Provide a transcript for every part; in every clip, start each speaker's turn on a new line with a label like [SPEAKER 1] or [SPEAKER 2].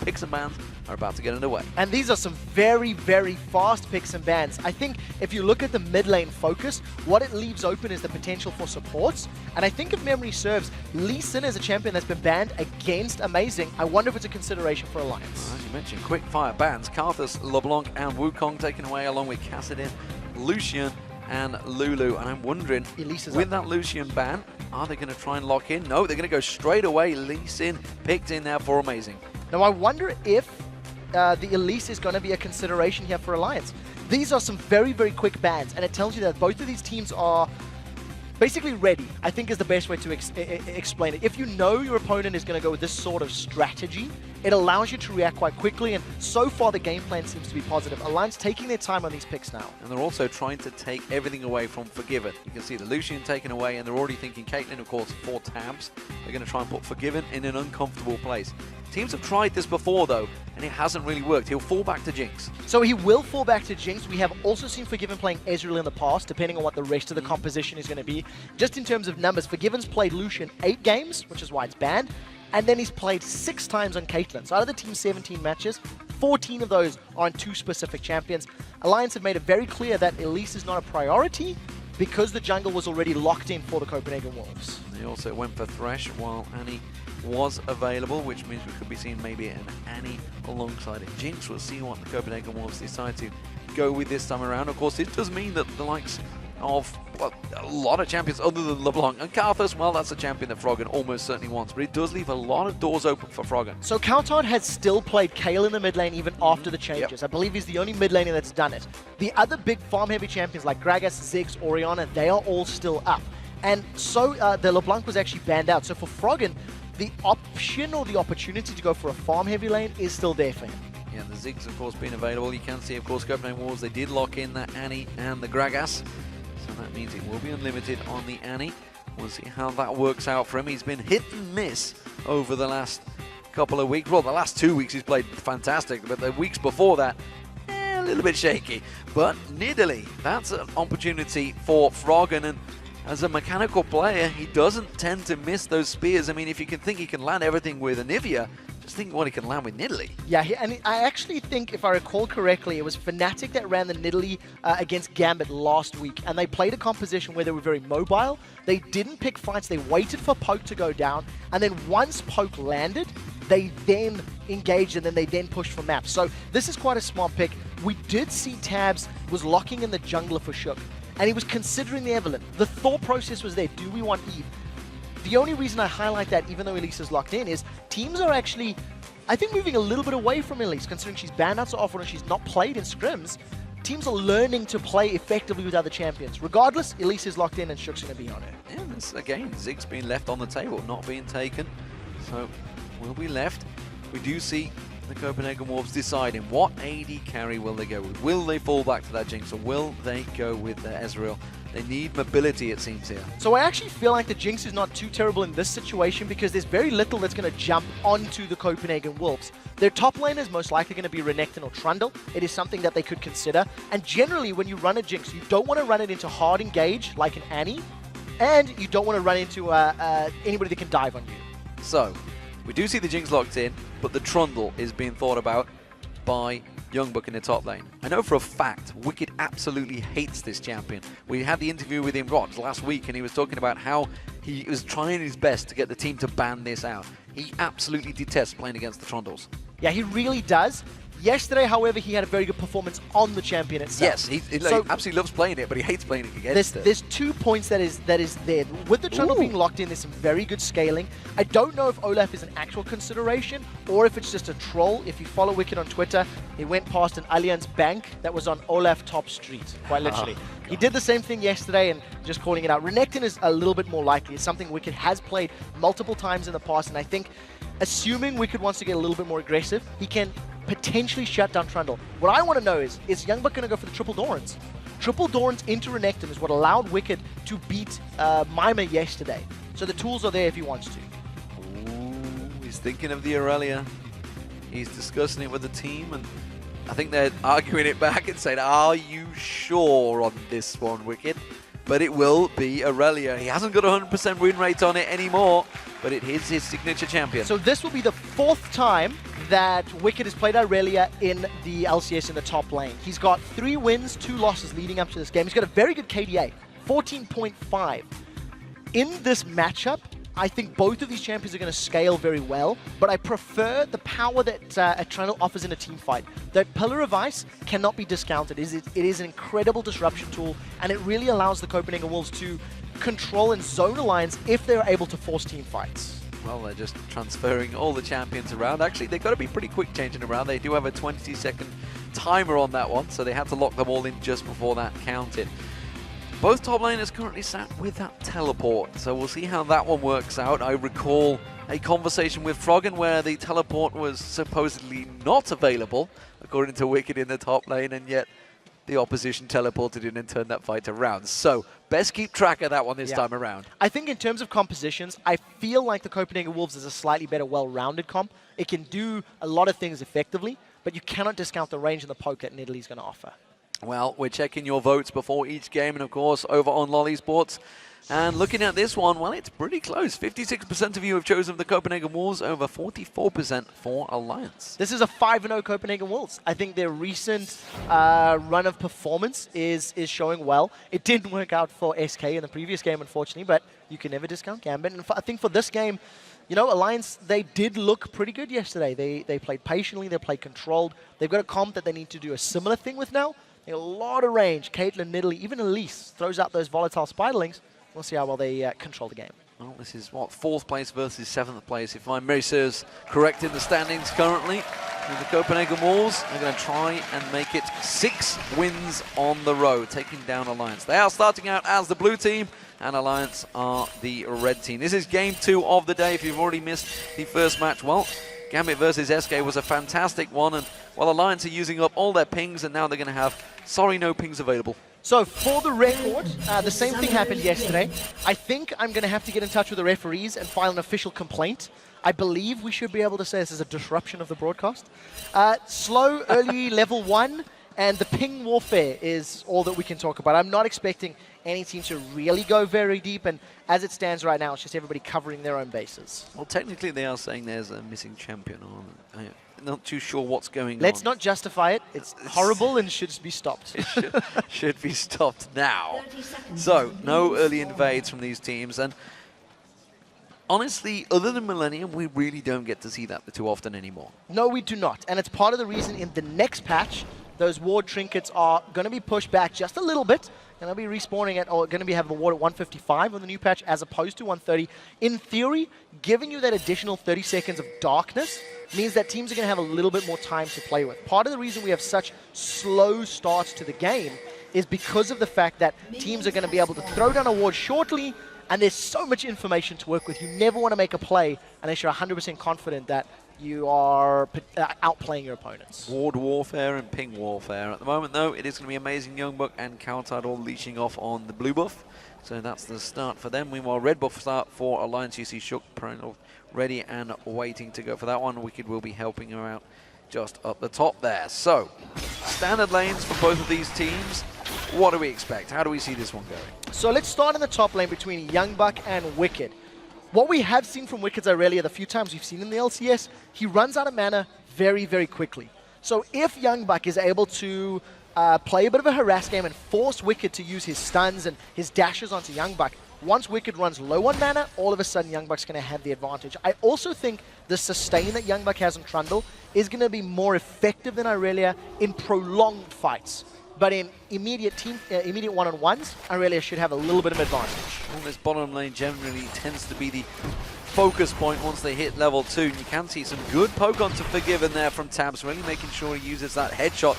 [SPEAKER 1] picks and bans are about to get underway.
[SPEAKER 2] And these are some very, very fast picks and bans. I think if you look at the mid lane focus, what it leaves open is the potential for supports. And I think if memory serves, Lee Sin is a champion that's been banned against Amazing. I wonder if it's a consideration for Alliance.
[SPEAKER 1] As you mentioned, quick fire bans. Karthus, LeBlanc, and Wukong taken away, along with Kassadin, Lucian, and Lulu. And I'm wondering, with that Lucian ban, are they going to try and lock in? No, they're going to go straight away. Lee Sin picked in there for Amazing.
[SPEAKER 2] Now, I wonder if the Elise is going to be a consideration here for Alliance. These are some very, very quick bans, and it tells you that both of these teams are basically ready, I think is the best way to explain it. If you know your opponent is going to go with this sort of strategy, it allows you to react quite quickly, and so far the game plan seems to be positive. Alliance taking their time on these picks now.
[SPEAKER 1] And they're also trying to take everything away from Forgiven. You can see the Lucian taken away, and they're already thinking Caitlyn, of course, for Tabzz. They're going to try and put Forgiven in an uncomfortable place. Teams have tried this before, though, and it hasn't really worked. He'll fall back to Jinx.
[SPEAKER 2] So he will fall back to Jinx. We have also seen Forgiven playing Ezreal in the past, depending on what the rest of the composition is going to be. Just in terms of numbers, Forgiven's played Lucian 8 games, which is why it's banned, and then he's played 6 times on Caitlyn. So out of the team's 17 matches, 14 of those are on 2 specific champions. Alliance have made it very clear that Elise is not a priority because the jungle was already locked in for the Copenhagen Wolves.
[SPEAKER 1] They also went for Thresh while Annie was available, which means we could be seeing maybe an Annie alongside it. Jinx, will see what the Copenhagen Wolves decide to go with this time around. Of course, it does mean that the likes of a lot of champions other than LeBlanc and Karthus, well, that's a champion that Froggen almost certainly wants, but it does leave a lot of doors open for Froggen.
[SPEAKER 2] So cowTard has still played Kayle in the mid lane even after the changes. I believe he's the only mid laner that's done it. The other big farm-heavy champions like Gragas, Ziggs, Orianna, they are all still up. And so the LeBlanc was actually banned out. So for Froggen, the option or the opportunity to go for a farm-heavy lane is still there for him.
[SPEAKER 1] Yeah, the Ziggs, of course, being available. You can see, of course, Copenhagen Wolves, they did lock in that Annie and the Gragas. So that means it will be unlimited on the Annie. We'll see how that works out for him. He's been hit and miss over the last couple of weeks. Well, the last 2 weeks he's played fantastic, but the weeks before that, a little bit shaky. But Nidalee, that's an opportunity for Froggen, and as a mechanical player, he doesn't tend to miss those spears. I mean, if you can think he can land everything with Anivia, just think what he can land with Nidalee.
[SPEAKER 2] Yeah, and I actually think, if I recall correctly, it was Fnatic that ran the Nidalee against Gambit last week, and they played a composition where they were very mobile. They didn't pick fights, they waited for Poke to go down, and then once Poke landed, they then engaged, and then they then pushed for maps. So this is quite a smart pick. We did see Tabzz was locking in the jungler for Shook, and he was considering the Evelynn. The thought process was there. Do we want Eve? The only reason I highlight that, even though Elise is locked in, is teams are actually, I think, moving a little bit away from Elise, considering she's banned out so often and she's not played in scrims. Teams are learning to play effectively with other champions. Regardless, Elise is locked in and Shook's going to be on her.
[SPEAKER 1] Yeah, this, again, Ziggs being left on the table, not being taken. So, will be left. We do see the Copenhagen Wolves deciding what AD carry will they go with. Will they fall back to that Jinx, or will they go with their Ezreal? They need mobility, it seems here.
[SPEAKER 2] So I actually feel like the Jinx is not too terrible in this situation because there's very little that's going to jump onto the Copenhagen Wolves. Their top lane is most likely going to be Renekton or Trundle. It is something that they could consider. And generally, when you run a Jinx, you don't want to run it into hard engage like an Annie, and you don't want to run into anybody that can dive on you.
[SPEAKER 1] So, we do see the Jinx locked in, but the Trundle is being thought about by YoungBuck in the top lane. I know for a fact Wickd absolutely hates this champion. We had the interview with him last week, and he was talking about how he was trying his best to get the team to ban this out. He absolutely detests playing against the Trundles.
[SPEAKER 2] Yeah, he really does. Yesterday, however, he had a very good performance on the champion itself.
[SPEAKER 1] Yes, he absolutely loves playing it, but he hates playing it against it.
[SPEAKER 2] There's 2 points that is there. With the Trundle being locked in, there's some very good scaling. I don't know if Olaf is an actual consideration or if it's just a troll. If you follow Wickd on Twitter, he went past an Allianz bank that was on Olaf top street, quite literally. He did the same thing yesterday and just calling it out. Renekton is a little bit more likely. It's something Wickd has played multiple times in the past, and I think, assuming Wickd wants to get a little bit more aggressive, he can potentially shut down Trundle. What I want to know is YoungBuck going to go for the triple Dorans? Triple Dorans into Renekton is what allowed Wickd to beat Mima yesterday. So the tools are there if he wants to.
[SPEAKER 1] Ooh, he's thinking of the Irelia. He's discussing it with the team, and I think they're arguing it back and saying, are you sure on this one, Wickd? But it will be Irelia. He hasn't got a 100% win rate on it anymore, but it is his signature champion.
[SPEAKER 2] So this will be the 4th time that Wickd has played Irelia in the LCS in the top lane. He's got 3 wins, 2 losses leading up to this game. He's got a very good KDA, 14.5. In this matchup, I think both of these champions are going to scale very well, but I prefer the power that a Trundle offers in a team fight. That Pillar of Ice cannot be discounted. It is an incredible disruption tool, and it really allows the Copenhagen Wolves to control and zone a lines if they're able to force team fights.
[SPEAKER 1] Well, they're just transferring all the champions around. Actually, they've got to be pretty quick changing around. They do have a 20-second timer on that one, so they had to lock them all in just before that counted. Both top laners currently sat with that teleport, so we'll see how that one works out. I recall a conversation with Froggen where the teleport was supposedly not available, according to Wickd in the top lane, and yet the opposition teleported in and turned that fight around. So, best keep track of that one this time around.
[SPEAKER 2] I think in terms of compositions, I feel like the Copenhagen Wolves is a slightly better, well-rounded comp. It can do a lot of things effectively, but you cannot discount the range and the poke that Nidalee is going to offer.
[SPEAKER 1] Well, we're checking your votes before each game, and of course, over on Lolly Sports. And looking at this one, well, it's pretty close. 56% of you have chosen the Copenhagen Wolves, over 44% for Alliance.
[SPEAKER 2] This is a 5-0 Copenhagen Wolves. I think their recent run of performance is showing well. It didn't work out for SK in the previous game, unfortunately, but you can never discount Gambit. And I think for this game, you know, Alliance, they did look pretty good yesterday. They played patiently, they played controlled. They've got a comp that they need to do a similar thing with now. A lot of range. Caitlyn, Nidalee, even Elise throws out those volatile spiderlings. We'll see how well they control the game.
[SPEAKER 1] Well, this is, what, 4th place versus 7th place, if my memory serves correct in the standings currently. And the Copenhagen Wolves are going to try and make it 6 wins on the road, taking down Alliance. They are starting out as the blue team, and Alliance are the red team. This is game 2 of the day. If you've already missed the first match, well, Gambit versus SK was a fantastic one, and well, Alliance are using up all their pings, and now they're going to have, sorry, no pings available.
[SPEAKER 2] So for the record, the same thing happened yesterday. I think I'm going to have to get in touch with the referees and file an official complaint. I believe we should be able to say this is a disruption of the broadcast. Slow early level 1, and the ping warfare is all that we can talk about. I'm not expecting any team to really go very deep, and as it stands right now, it's just everybody covering their own bases.
[SPEAKER 1] Well, technically they are saying there's a missing champion on. Not too sure what's going on.
[SPEAKER 2] Let's not justify it. It's horrible and should be stopped.
[SPEAKER 1] It should be stopped now. So, no early invades from these teams, and honestly, other than Millennium, we really don't get to see that too often anymore.
[SPEAKER 2] No, we do not, and it's part of the reason in the next patch, those ward trinkets are going to be pushed back just a little bit, and they'll be respawning at, or going to be having a ward at 155 on the new patch as opposed to 130. In theory, giving you that additional 30 seconds of darkness means that teams are going to have a little bit more time to play with. Part of the reason we have such slow starts to the game is because of the fact that teams are going to be able to throw down a ward shortly, and there's so much information to work with. You never want to make a play unless you're 100% confident that you are outplaying your opponents.
[SPEAKER 1] Ward warfare and ping warfare. At the moment, though, it is going to be amazing. YoungBuck and cowTard all leashing off on the blue buff. So that's the start for them. Meanwhile, red buff start for Alliance. You see Shook ready and waiting to go for that one. Wickd will be helping her out just up the top there. So, standard lanes for both of these teams. What do we expect? How do we see this one going?
[SPEAKER 2] So let's start in the top lane between YoungBuck and Wickd. What we have seen from Wicked's Irelia, the few times we've seen in the LCS, he runs out of mana very, very quickly. So if YoungBuck is able to play a bit of a harass game and force Wickd to use his stuns and his dashes onto YoungBuck, once Wickd runs low on mana, all of a sudden YoungBuck's going to have the advantage. I also think the sustain that YoungBuck has on Trundle is going to be more effective than Irelia in prolonged fights. But in immediate one-on-ones, Irelia should have a little bit of advantage.
[SPEAKER 1] Well, this bottom lane generally tends to be the focus point once they hit level 2. And you can see some good poke onto Forgiven there from Tabzz, really making sure he uses that headshot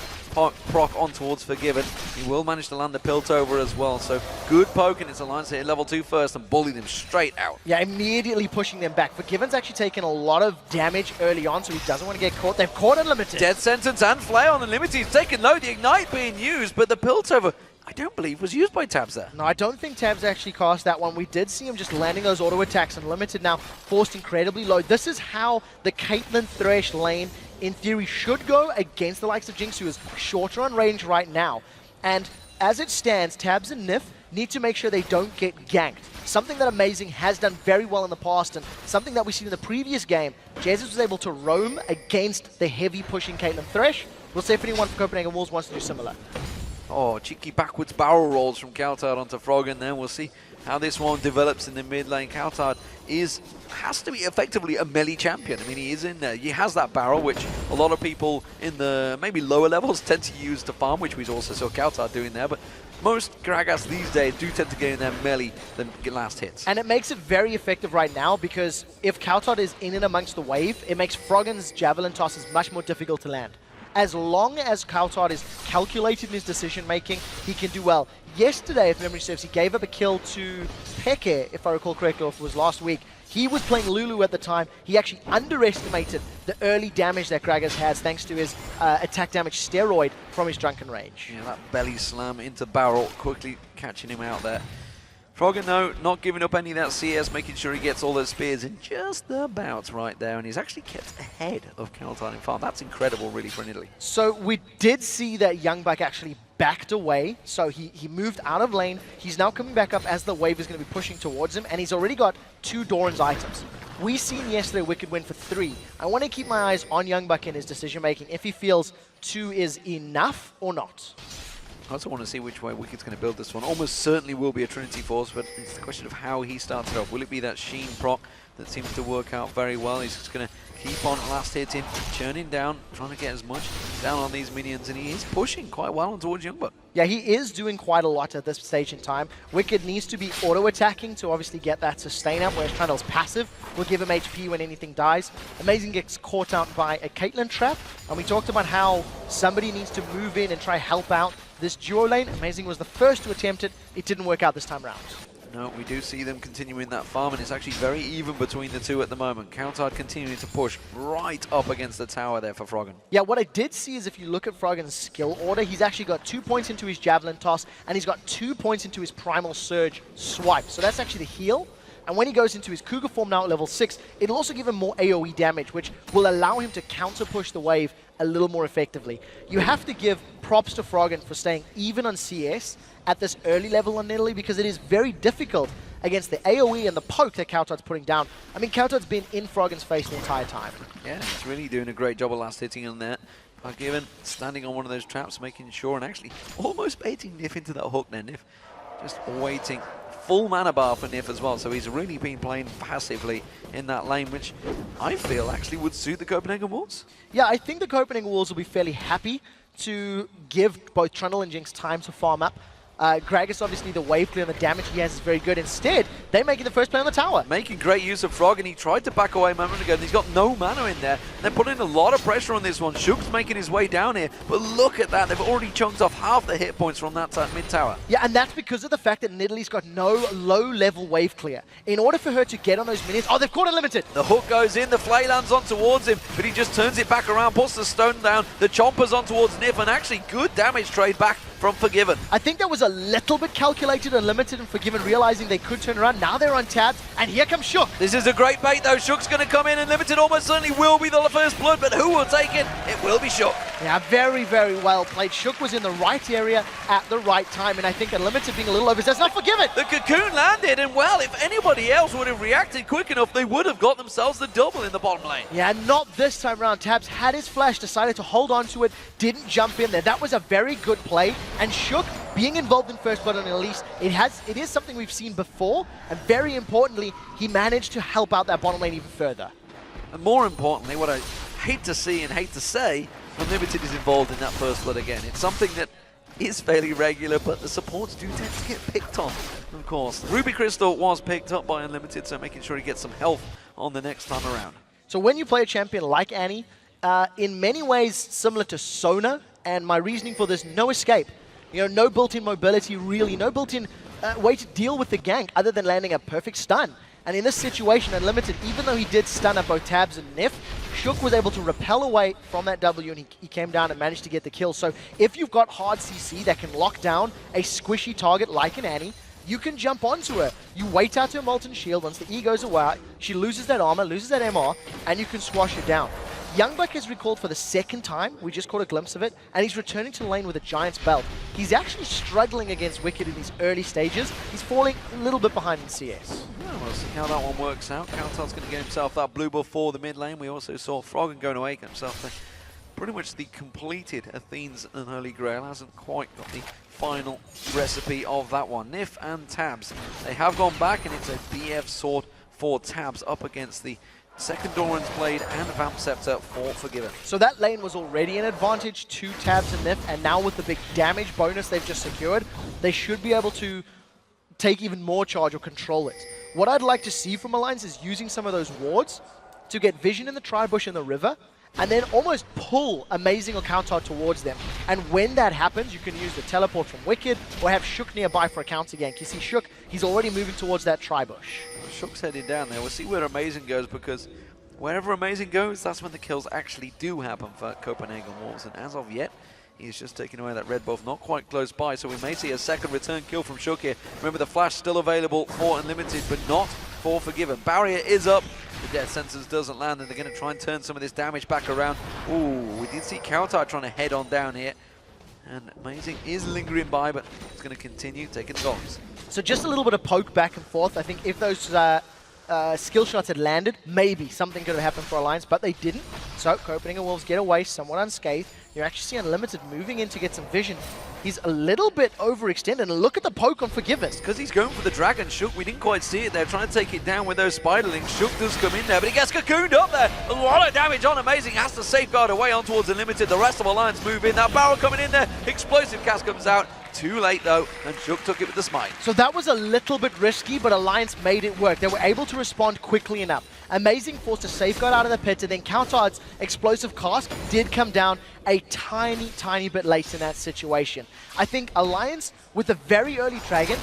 [SPEAKER 1] proc on towards Forgiven. He will manage to land the Piltover as well. So good poke, and it's Alliance to hit level 2 first and bully them straight out.
[SPEAKER 2] Yeah, immediately pushing them back. Forgiven's actually taken a lot of damage early on, so he doesn't want to get caught. They've caught Unlimited.
[SPEAKER 1] Death Sentence and Flare on Unlimited. He's taken low. The Ignite being used, but the Piltover, I don't believe, was used by Tabzz there.
[SPEAKER 2] No, I don't think Tabzz actually cast that one. We did see him just landing those auto attacks. Unlimited now forced incredibly low. This is how the Caitlyn Thresh lane, in theory, should go against the likes of Jinx, who is shorter on range right now. And as it stands, Tabzz and Nyph need to make sure they don't get ganked. Something that Amazing has done very well in the past, and something that we seen in the previous game, Jesus was able to roam against the heavy pushing Caitlyn Thresh. We'll see if anyone from Copenhagen Wolves wants to do similar.
[SPEAKER 1] Oh, cheeky backwards barrel rolls from cowTard onto Froggen there. We'll see how this one develops in the mid lane. cowTard has to be effectively a melee champion. I mean, he is in there. He has that barrel, which a lot of people in the maybe lower levels tend to use to farm, which we also saw cowTard doing there. But most Gragas these days do tend to get in their melee than get last hits.
[SPEAKER 2] And it makes it very effective right now, because if cowTard is in and amongst the wave, it makes Froggen's javelin tosses much more difficult to land. As long as cowTard is calculated in his decision-making, he can do well. Yesterday, if memory serves, he gave up a kill to Peke, if I recall correctly, or if it was last week. He was playing Lulu at the time. He actually underestimated the early damage that Gragas has thanks to his attack damage steroid from his Drunken Rage.
[SPEAKER 1] Yeah, that belly slam into barrel, quickly catching him out there. Froggen, though, not giving up any of that CS, making sure he gets all those spears in just about right there, and he's actually kept ahead of cowTard in farm. That's incredible, really, for Nidalee.
[SPEAKER 2] So we did see that YoungBuck actually backed away, so he moved out of lane. He's now coming back up as the wave is going to be pushing towards him, and he's already got 2 Doran's items. We seen yesterday Wickd win for 3. I want to keep my eyes on YoungBuck in his decision-making, if he feels 2 is enough or not.
[SPEAKER 1] I also want to see which way Wicked's going to build this one. Almost certainly will be a Trinity Force, but it's the question of how he starts it off. Will it be that Sheen proc that seems to work out very well? He's just going to keep on last hitting, churning down, trying to get as much down on these minions, and he is pushing quite well on towards YoungBuck.
[SPEAKER 2] Yeah, he is doing quite a lot at this stage in time. Wicked needs to be auto-attacking to obviously get that sustain up, whereas Trundle's passive will give him HP when anything dies. Amazing gets caught out by a Caitlyn trap, and we talked about how somebody needs to move in and try help out this duo lane. Amazing was the first to attempt it. It didn't work out this time around.
[SPEAKER 1] No, we do see them continuing that farm, and it's actually very even between the two at the moment. cowTard continuing to push right up against the tower there for Froggen.
[SPEAKER 2] Yeah, what I did see is if you look at Froggen's skill order, he's actually got 2 points into his Javelin Toss, and he's got 2 points into his Primal Surge Swipe. So that's actually the heal. And when he goes into his Cougar form now at level 6, it'll also give him more AoE damage, which will allow him to counter-push the wave a little more effectively. You have to give props to Froggen for staying even on CS at this early level on Nidalee, because it is very difficult against the AoE and the poke that cowTard's putting down. I mean, cowTard's been in Froggen's face the entire time.
[SPEAKER 1] Yeah, he's really doing a great job of last hitting on there. Given standing on one of those traps, making sure, and actually almost baiting Nyph into that hook there. Nyph just waiting. Full mana bar for Nyph as well, so he's really been playing passively in that lane, which I feel actually would suit the Copenhagen Wolves.
[SPEAKER 2] Yeah, I think the Copenhagen Wolves will be fairly happy to give both Trundle and Jinx time to farm up. Gragas, obviously, the wave clear and the damage he has is very good. Instead, they're making the first play on the tower.
[SPEAKER 1] Making great use of Froggen. He tried to back away a moment ago, and he's got no mana in there. They're putting a lot of pressure on this one. Shook's making his way down here, but look at that. They've already chunked off half the hit points from that mid-tower.
[SPEAKER 2] Yeah, and that's because of the fact that Nidalee's got no low-level wave clear. In order for her to get on those minions... Oh, they've caught Unlimited!
[SPEAKER 1] The hook goes in, the flay lands on towards him, but he just turns it back around, puts the stone down, the chomper's on towards Nyph, and actually good damage trade back from Forgiven.
[SPEAKER 2] I think that was a little bit calculated, Unlimited and Forgiven realizing they could turn around. Now they're on Tabzz, and here comes Shook.
[SPEAKER 1] This is a great bait though. Shook's going to come in, and Unlimited almost certainly will be the first blood, but who will take it? It will be Shook.
[SPEAKER 2] Yeah, very, very well played. Shook was in the right area at the right time, and I think Unlimited being a little overzealous. Not Forgiven!
[SPEAKER 1] The cocoon landed, and well, if anybody else would have reacted quick enough, they would have got themselves the double in the bottom lane.
[SPEAKER 2] Yeah, not this time around. Tabzz had his flash, decided to hold on to it, didn't jump in there. That was a very good play, and Shook being involved in First Blood on Elise, it is something we've seen before, and very importantly, he managed to help out that bottom lane even further.
[SPEAKER 1] And more importantly, what I hate to see and hate to say, Unlimited is involved in that First Blood again. It's something that is fairly regular, but the supports do tend to get picked on, of course. Ruby Crystal was picked up by Unlimited, so making sure he gets some health on the next time around.
[SPEAKER 2] So when you play a champion like Annie, in many ways similar to Sona, and my reasoning for this, no escape. You know, no built-in mobility, really, no built-in way to deal with the gank other than landing a perfect stun. And in this situation, Unlimited, even though he did stun up both Tabzz and Nyph, Shook was able to repel away from that W, and he came down and managed to get the kill. So if you've got hard CC that can lock down a squishy target like an Annie, you can jump onto her. You wait out her Molten Shield. Once the E goes away, she loses that armor, loses that MR, and you can squash her down. YoungBuck has recalled for the second time. We just caught a glimpse of it, and he's returning to the lane with a Giant's Belt. He's actually struggling against Wickd in these early stages. He's falling a little bit behind in CS.
[SPEAKER 1] Yeah, we'll see how that one works out. cowTard's going to get himself that blue buff for the mid lane. We also saw Froggen going away, get himself pretty much the completed Athene's and Holy Grail. Hasn't quite got the final recipe of that one. Nyph and Tabzz, they have gone back, and it's a BF sword for Tabzz up against the second Doran's Blade and Vamp Scepter for Forgiven.
[SPEAKER 2] So that lane was already an advantage to Tabzz and Nyph, and now with the big damage bonus they've just secured, they should be able to take even more charge or control it. What I'd like to see from Alliance is using some of those wards to get vision in the tri-bush in the river, and then almost pull Amazing or cowTard towards them. And when that happens, you can use the teleport from Wickd or have Shook nearby for a counter gank. You see Shook, he's already moving towards that tri-bush.
[SPEAKER 1] Shook's headed down there. We'll see where Amazing goes, because wherever Amazing goes, that's when the kills actually do happen for Copenhagen Wolves. And as of yet, he's just taking away that red buff, not quite close by, so we may see a second return kill from Shook here. Remember, the flash still available for Unlimited, but not for Forgiven. Barrier is up. The death sentence doesn't land, and they're going to try and turn some of this damage back around. Ooh, we did see cowTard trying to head on down here. And Amazing is lingering by, but it's going to continue taking the goals.
[SPEAKER 2] So just a little bit of poke back and forth. I think if those skill shots had landed, maybe something could have happened for Alliance, but they didn't. So Copenhagen Wolves get away somewhat unscathed. You actually see Unlimited moving in to get some vision. He's a little bit overextended, and look at the poke on Forgiven.
[SPEAKER 1] Because he's going for the Dragon Shook. We didn't quite see it there, trying to take it down with those Spiderlings. Shook does come in there, but he gets cocooned up there. A lot of damage on Amazing, has to safeguard away on towards Unlimited. The rest of Alliance move in. That barrel coming in there. Explosive cast comes out. Too late though, and Shook took it with the smite.
[SPEAKER 2] So that was a little bit risky, but Alliance made it work. They were able to respond quickly enough. Amazing forced a safeguard out of the pit, and then cowTard's explosive cast did come down a tiny bit late in that situation. I think Alliance, with a very early Dragon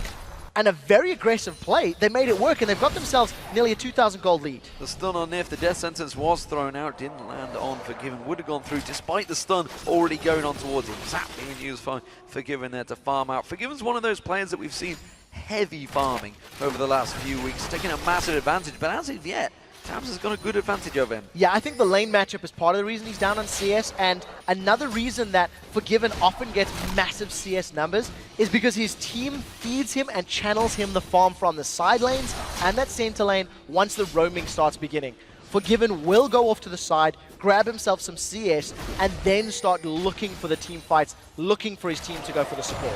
[SPEAKER 2] and a very aggressive play, they made it work, and they've got themselves nearly a 2,000 gold lead.
[SPEAKER 1] The stun on Nyph, the death sentence was thrown out, didn't land on Forgiven, would have gone through despite the stun already going on towards him. Zap being used for Forgiven there to farm out. Forgiven's one of those players that we've seen heavy farming over the last few weeks, taking a massive advantage, but as of yet, Tabzz has got a good advantage over him.
[SPEAKER 2] Yeah, I think the lane matchup is part of the reason he's down on CS, and another reason that Forgiven often gets massive CS numbers is because his team feeds him and channels him the farm from the side lanes and that center lane once the roaming starts beginning. Forgiven will go off to the side, grab himself some CS, and then start looking for the team fights, looking for his team to go for the support.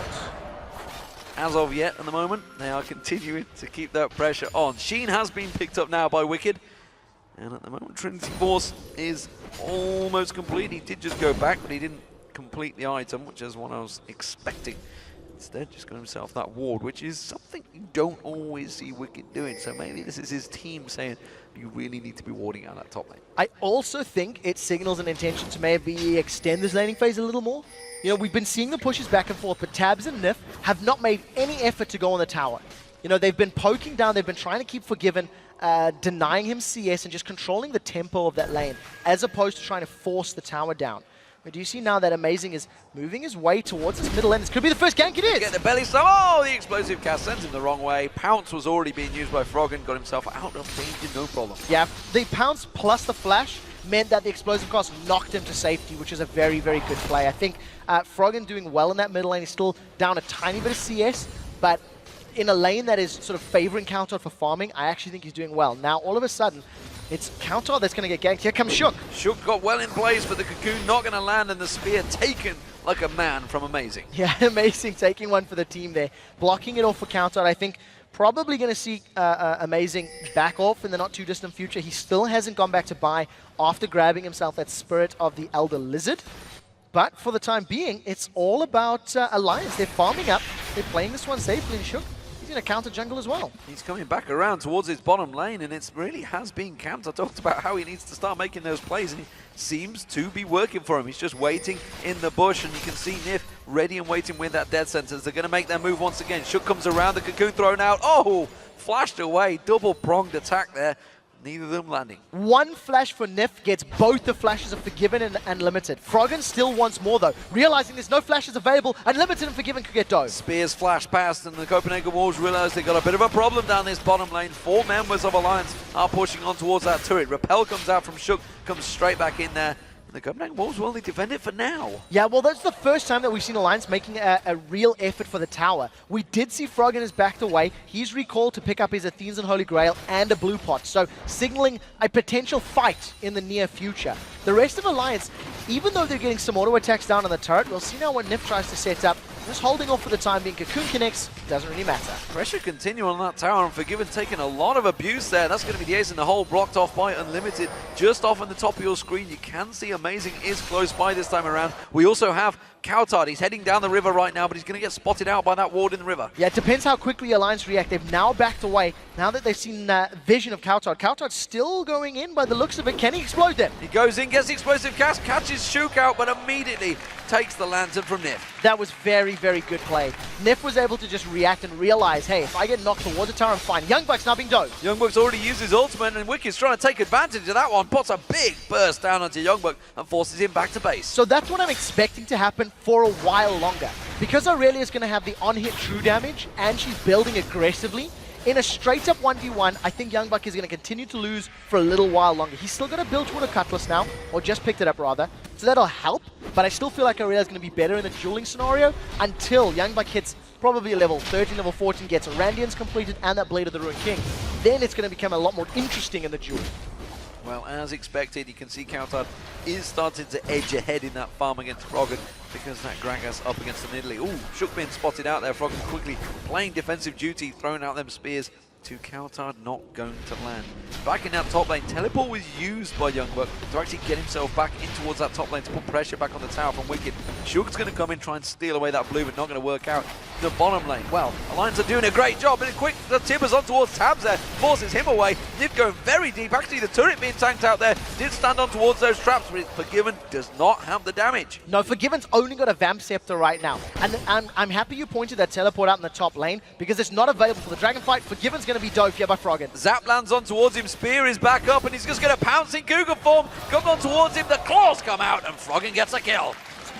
[SPEAKER 1] As of yet, at the moment, they are continuing to keep that pressure on. Sheen has been picked up now by Wickd. And at the moment, Trinity Force is almost complete. He did just go back, but he didn't complete the item, which is what I was expecting. Instead, just got himself that ward, which is something you don't always see Wickd doing. So maybe this is his team saying, you really need to be warding out that top lane.
[SPEAKER 2] I also think it signals an intention to maybe extend this laning phase a little more. You know, we've been seeing the pushes back and forth, but Tabzz and Nyph have not made any effort to go on the tower. You know, they've been poking down, they've been trying to keep Forgiven, denying him CS and just controlling the tempo of that lane, as opposed to trying to force the tower down. But do you see now that Amazing is moving his way towards his middle lane? This could be the first gank, it is!
[SPEAKER 1] Get the belly slam, oh, the explosive cast sends him the wrong way. Pounce was already being used by Froggen, got himself out of danger, no problem.
[SPEAKER 2] Yeah, the Pounce plus the flash meant that the explosive cast knocked him to safety, which is a very, very good play. I think Froggen doing well in that middle lane. He's still down a tiny bit of CS, but in a lane that is sort of favoring cowTard for farming, I actually think he's doing well. Now, all of a sudden, it's cowTard that's going to get ganked. Here comes Shook.
[SPEAKER 1] Shook got well in place, but the cocoon not going to land, and the spear taken like a man from Amazing.
[SPEAKER 2] Yeah, Amazing taking one for the team there. Blocking it off for cowTard. I think probably going to see Amazing back off in the not too distant future. He still hasn't gone back to buy after grabbing himself that Spirit of the Elder Lizard. But for the time being, it's all about Alliance. They're farming up. They're playing this one safely, and Shook, he's going to counter jungle as well.
[SPEAKER 1] He's coming back around towards his bottom lane, and it really has been camped. I talked about how he needs to start making those plays, and he seems to be working for him. He's just waiting in the bush, and you can see Nyph ready and waiting with that death sentence. They're going to make their move once again. Shook comes around, the cocoon thrown out. Oh, flashed away. Double-pronged attack there. neither of them landing.
[SPEAKER 2] One flash for Nyph gets both the flashes of Forgiven and Limited. Froggen still wants more though, realizing there's no flashes available, and Limited and Forgiven could get dove.
[SPEAKER 1] Spears flash past, and the Copenhagen Wolves realize they got a bit of a problem down this bottom lane. 4 members of Alliance are pushing on towards that turret. Repel comes out from Shook, comes straight back in there. And the Copenhagen Wolves, well, they defend it for now.
[SPEAKER 2] Yeah, well, that's the first time that we've seen Alliance making a real effort for the tower. We did see Froggen has backed away. He's recalled to pick up his Athenes and Holy Grail and a blue pot, so signaling a potential fight in the near future. The rest of Alliance, even though they're getting some auto attacks down on the turret, we'll see now what Nyph tries to set up. Just holding off for the time being. Cocoon connects, doesn't really matter.
[SPEAKER 1] Pressure continuing on that tower, and Forgiven taking a lot of abuse there. That's going to be the ace in the hole, blocked off by Unlimited. Just off on the top of your screen, you can see Amazing is close by this time around. We also have cowTard. He's heading down the river right now, but he's going to get spotted out by that ward in the river.
[SPEAKER 2] Yeah, it depends how quickly Alliance react. They've now backed away, now that they've seen vision of cowTard. cowTard's still going in by the looks of it. Can he explode them?
[SPEAKER 1] He goes in, gets the explosive cast, catches Shook out, but immediately takes the lantern from Nyph.
[SPEAKER 2] That was very, very good play. Nyph was able to just react and realize, hey, if I get knocked towards the tower, I'm fine. YoungBuck's now being dove.
[SPEAKER 1] YoungBuck's already used his ultimate, and Wickid's trying to take advantage of that one. Puts a big burst down onto YoungBuck and forces him back to base.
[SPEAKER 2] So that's what I'm expecting to happen for a while longer. Because Irelia is going to have the on-hit true damage, and she's building aggressively, in a straight-up 1v1, I think YoungBuck is going to continue to lose for a little while longer. He's still got a build toward a Cutlass now, or just picked it up rather, so that'll help, but I still feel like Irelia is going to be better in the dueling scenario until YoungBuck hits probably a level 13, level 14, gets Randians completed and that Blade of the Ruined King. Then it's going to become a lot more interesting in the duel.
[SPEAKER 1] Well, as expected, you can see cowTard is starting to edge ahead in that farm against Froggen because that Gragas up against the Nidalee. Ooh, Shook being spotted out there. Froggen quickly playing defensive duty, throwing out them spears to cowTard, not going to land. Back in that top lane, teleport was used by YoungBuck to actually get himself back in towards that top lane to put pressure back on the tower from Wickid. Shook's going to come in, try and steal away that blue, but not going to work out. The bottom lane, well, Alliance are doing a great job, and quick, the Tibbers on towards Tabzz there, forces him away. Nyph going very deep, actually the turret being tanked out there, did stand on towards those traps, but Forgiven does not have the damage.
[SPEAKER 2] No, Forgiven's only got a Vamp Scepter right now, and I'm happy you pointed that teleport out in the top lane, because it's not available for the Dragon fight. Forgiven's going to be dove here by Froggen.
[SPEAKER 1] Zap lands on towards him, Spear is back up, and he's just going to pounce in Cougar form, comes on towards him, the claws come out, and Froggen gets a kill.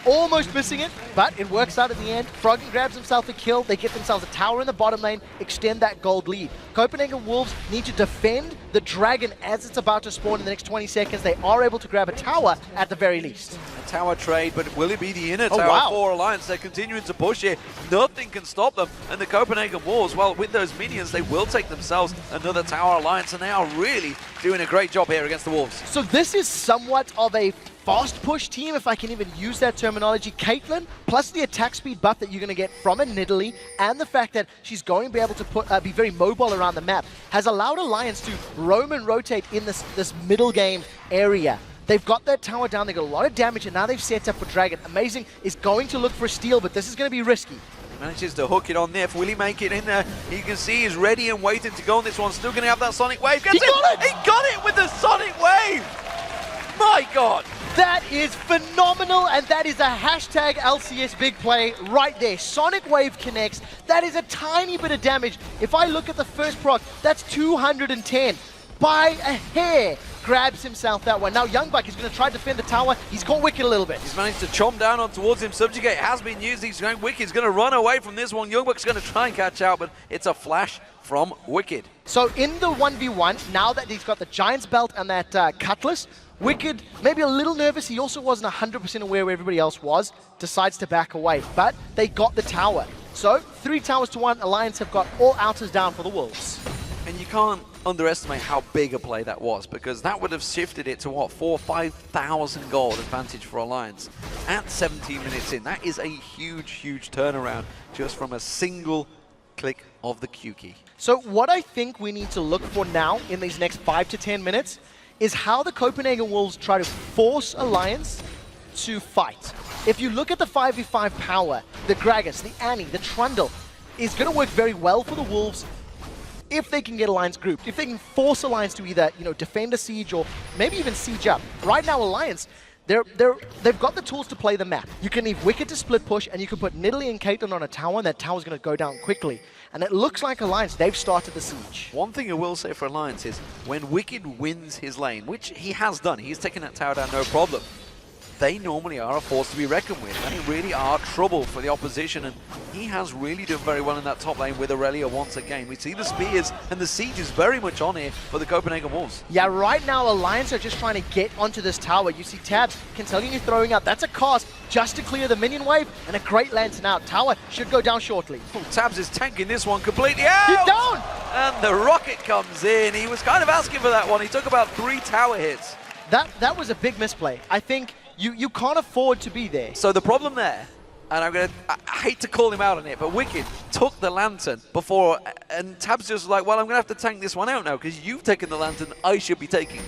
[SPEAKER 2] Almost missing it, but it works out in the end. Froggen grabs himself a kill. They get themselves a tower in the bottom lane, extend that gold lead. Copenhagen Wolves need to defend the dragon as it's about to spawn in the next 20 seconds. They are able to grab a tower at the very least.
[SPEAKER 1] A tower trade, but will it be the inner tower for Alliance? They're continuing to push here. Nothing can stop them. And the Copenhagen Wolves, well, with those minions, they will take themselves another tower Alliance, and they are really doing a great job here against the Wolves.
[SPEAKER 2] So this is somewhat of a fast push team, if I can even use that terminology. Caitlyn, plus the attack speed buff that you're going to get from a Nidalee, and the fact that she's going to be able to be very mobile around the map, has allowed Alliance to roam and rotate in this middle game area. They've got that tower down, they got a lot of damage, and now they've set up for Dragon. Amazing is going to look for a steal, but this is going to be risky.
[SPEAKER 1] Manages to hook it on Nyph. Will he make it in there? You can see he's ready and waiting to go on this one. Still going to have that Sonic Wave.
[SPEAKER 2] He got it!
[SPEAKER 1] He got it with the Sonic Wave! My God!
[SPEAKER 2] That is phenomenal, and that is a hashtag LCS big play right there. Sonic Wave connects. That is a tiny bit of damage. If I look at the first proc, that's 210. By a hair, grabs himself that one. Now YoungBuck is going to try to defend the tower. He's caught Wickid a little bit.
[SPEAKER 1] He's managed to chomp down on towards him. Subjugate has been used. Wickid's going to run away from this one. YoungBuck's going to try and catch out, but it's a flash from Wickid.
[SPEAKER 2] So in the 1v1, now that he's got the Giant's Belt and that Cutlass, Wickid, maybe a little nervous, he also wasn't 100% aware where everybody else was, decides to back away, but they got the tower. So 3 towers to 1, Alliance have got all outers down for the Wolves.
[SPEAKER 1] And you can't underestimate how big a play that was, because that would have shifted it to what, 4,000 or 5,000 gold advantage for Alliance at 17 minutes in. That is a huge, huge turnaround just from a single click of the Q key.
[SPEAKER 2] So what I think we need to look for now in these next 5 to 10 minutes is how the Copenhagen Wolves try to force Alliance to fight. If you look at the 5v5 power, the Gragas, the Annie, the Trundle is going to work very well for the Wolves if they can get Alliance grouped, if they can force Alliance to either, defend a siege or maybe even siege up. Right now, Alliance, They've got the tools to play the map. You can leave Wickd to split push, and you can put Nidalee and Caitlyn on a tower, and that tower's going to go down quickly. And it looks like Alliance, they've started the siege.
[SPEAKER 1] One thing I will say for Alliance is, when Wickd wins his lane, which he has done, he's taken that tower down no problem, they normally are a force to be reckoned with. They really are trouble for the opposition, and he has really done very well in that top lane with Irelia once again. We see the spears, and the siege is very much on here for the Copenhagen Wolves.
[SPEAKER 2] Yeah, right now Alliance are just trying to get onto this tower. You see Tabzz continuing throwing out. That's a cast just to clear the minion wave, and a great lantern out. Tower should go down shortly.
[SPEAKER 1] Oh, Tabzz is tanking this one completely out!
[SPEAKER 2] He's down!
[SPEAKER 1] And the rocket comes in. He was kind of asking for that one. He took about 3 tower hits.
[SPEAKER 2] That was a big misplay. I think you can't afford to be there.
[SPEAKER 1] So the problem there, and I hate to call him out on it, but Wickd took the lantern before, and Tabzz just was like, well, I'm going to have to tank this one out now because you've taken the lantern I should be taking.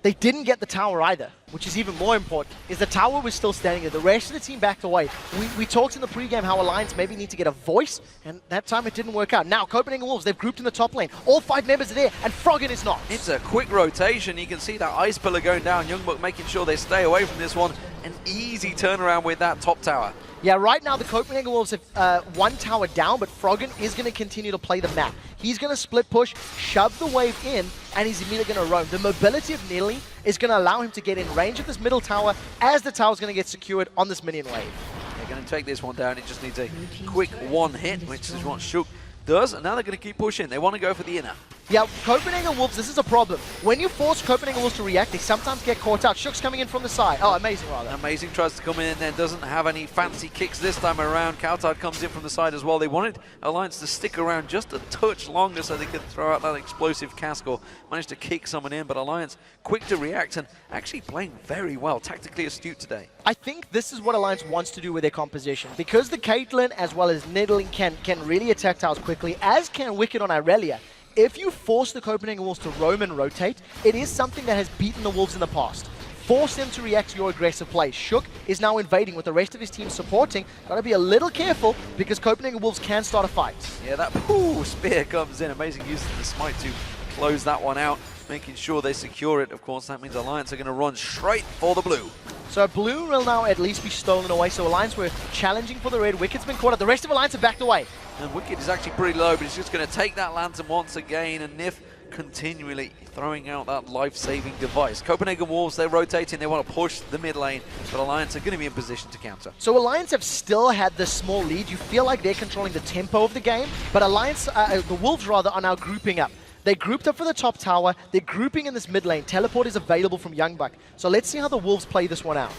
[SPEAKER 2] They didn't get the tower either, which is even more important, is the tower was still standing there. The rest of the team backed away. We talked in the pregame how Alliance maybe need to get a voice, and that time it didn't work out. Now, Copenhagen Wolves, they've grouped in the top lane. All 5 members are there, and Froggen is not.
[SPEAKER 1] It's a quick rotation. You can see that ice pillar going down. YoungBuck making sure they stay away from this one. An easy turnaround with that top tower.
[SPEAKER 2] Yeah, right now the Copenhagen Wolves have 1 tower down, but Froggen is going to continue to play the map. He's going to split push, shove the wave in, and he's immediately going to roam. The mobility of Nidalee is going to allow him to get in range of this middle tower as the tower's going to get secured on this minion wave.
[SPEAKER 1] They're going to take this one down. It just needs a quick 1 hit, which is what Shook does, and now they're going to keep pushing. They want to go for the inner.
[SPEAKER 2] Yeah, Copenhagen Wolves, this is a problem. When you force Copenhagen Wolves to react, they sometimes get caught out. Shook's coming in from the side. Oh, Amazing rather.
[SPEAKER 1] Amazing tries to come in and doesn't have any fancy kicks this time around. cowTard comes in from the side as well. They wanted Alliance to stick around just a touch longer so they could throw out that explosive cask or manage to kick someone in, but Alliance quick to react and actually playing very well, tactically astute today.
[SPEAKER 2] I think this is what Alliance wants to do with their composition. Because the Caitlyn as well as Nidalee can really attack towers quickly, as can Wickd on Irelia. If you force the Copenhagen Wolves to roam and rotate, it is something that has beaten the Wolves in the past. Force them to react to your aggressive play. Shook is now invading with the rest of his team supporting. Got to be a little careful because Copenhagen Wolves can start a fight.
[SPEAKER 1] Yeah, that spear comes in. Amazing use of the smite to close that one out, making sure they secure it. Of course, that means Alliance are going to run straight for the blue.
[SPEAKER 2] So blue will now at least be stolen away. So Alliance were challenging for the red. Wicked's been caught up. The rest of Alliance have backed away.
[SPEAKER 1] And Wickd is actually pretty low, but he's just going to take that lantern once again, and Nyph continually throwing out that life-saving device. Copenhagen Wolves, they're rotating, they want to push the mid lane, but Alliance are going to be in position to counter.
[SPEAKER 2] So Alliance have still had this small lead. You feel like they're controlling the tempo of the game, but Alliance, the Wolves rather, are now grouping up. They grouped up for the top tower, they're grouping in this mid lane. Teleport is available from YoungBuck. So let's see how the Wolves play this one out.